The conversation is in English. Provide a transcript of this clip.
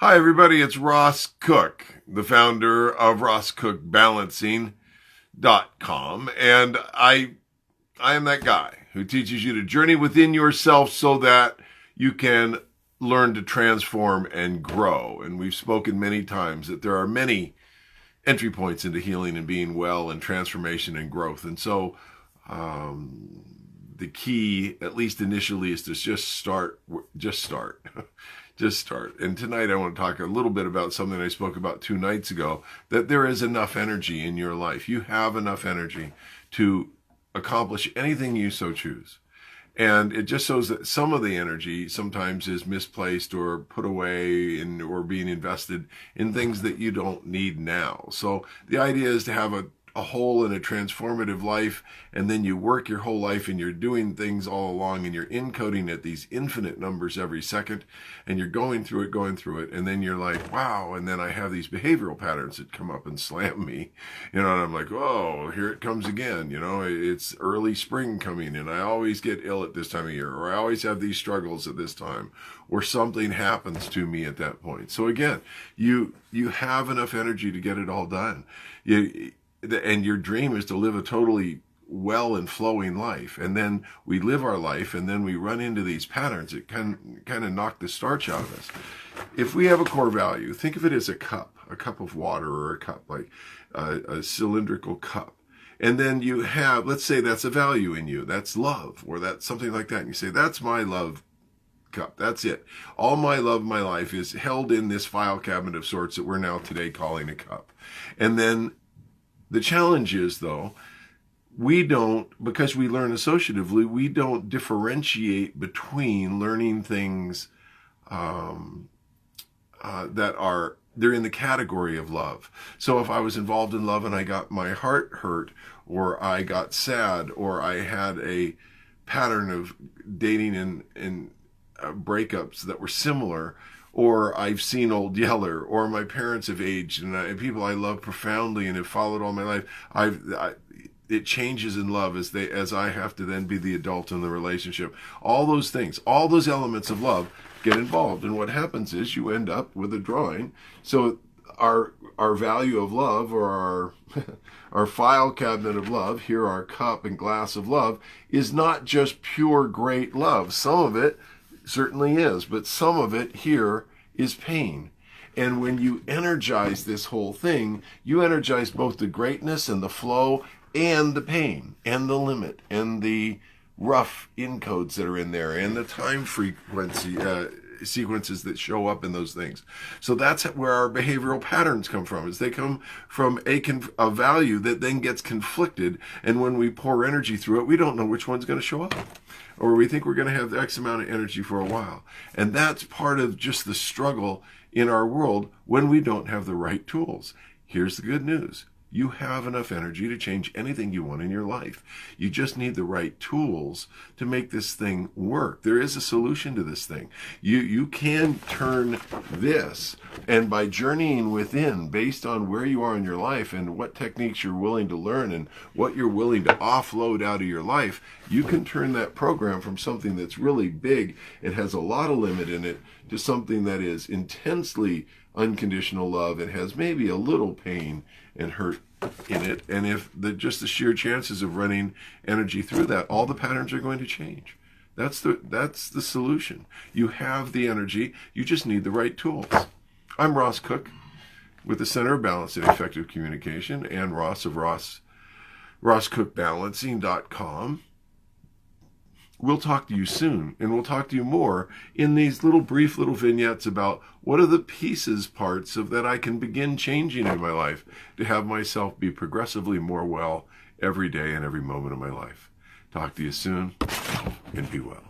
Hi, everybody. It's Ross Cook, the founder of RossCookBalancing.com. And I am that guy who teaches you to journey within yourself so that you can learn to transform and grow. And we've spoken many times that there are many entry points into healing and being well and transformation and growth. And so the key, at least initially, is to just start. Just start. Just start. And tonight I want to talk a little bit about something I spoke about 2 nights ago, that there is enough energy in your life. You have enough energy to accomplish anything you so choose. And it just shows that some of the energy sometimes is misplaced or put away or being invested in things that you don't need now. So the idea is to have a whole and a transformative life, and then you work your whole life and you're doing things all along and you're encoding at these infinite numbers every second, and you're going through it, and then you're like, wow, and then I have these behavioral patterns that come up and slam me, and I'm like, oh, here it comes again. It's early spring coming and I always get ill at this time of year, or I always have these struggles at this time, or something happens to me at that point. So again, you have enough energy to get it all done. And your dream is to live a totally well and flowing life. And then we live our life, and then we run into these patterns that kind of knock the starch out of us. If we have a core value, think of it as a cup of water, or a cup, like a cylindrical cup. And then you have, let's say that's a value in you. That's love, or that's something like that. And you say, that's my love cup. That's it. All my love, my life is held in this file cabinet of sorts that we're now today calling a cup. And then the challenge is, though, we don't, because we learn associatively, we don't differentiate between learning things they're in the category of love. So if I was involved in love and I got my heart hurt, or I got sad, or I had a pattern of dating and breakups that were similar, or I've seen Old Yeller, or my parents have aged, and people I love profoundly and have followed all my life, it changes in love as I have to then be the adult in the relationship. All those things, all those elements of love get involved, and what happens is you end up with a drawing. So our value of love, or our file cabinet of love, here our cup and glass of love, is not just pure great love. Some of it certainly is, but some of it here is pain. And when you energize this whole thing, you energize both the greatness and the flow and the pain and the limit and the rough encodes that are in there and the time frequency sequences that show up in those things. So that's where our behavioral patterns come from, is they come from a value that then gets conflicted, and when we pour energy through it, we don't know which one's going to show up, or we think we're going to have X amount of energy for a while. And that's part of just the struggle in our world when we don't have the right tools. Here's the good news. You have enough energy to change anything you want in your life. You just need the right tools to make this thing work. There is a solution to this thing. You can turn this, and by journeying within, based on where you are in your life and what techniques you're willing to learn and what you're willing to offload out of your life, you can turn that program from something that's really big, it has a lot of limit in it, to something that is intensely unconditional love and has maybe a little pain and hurt in it. And if just the sheer chances of running energy through that, all the patterns are going to change. That's the solution. You have the energy, you just need the right tools. I'm Ross Cook with the Center of Balance and Effective Communication, and Ross of RossCookBalancing.com. We'll talk to you soon, and we'll talk to you more in these brief little vignettes about what are the parts of that I can begin changing in my life to have myself be progressively more well every day and every moment of my life. Talk to you soon, and be well.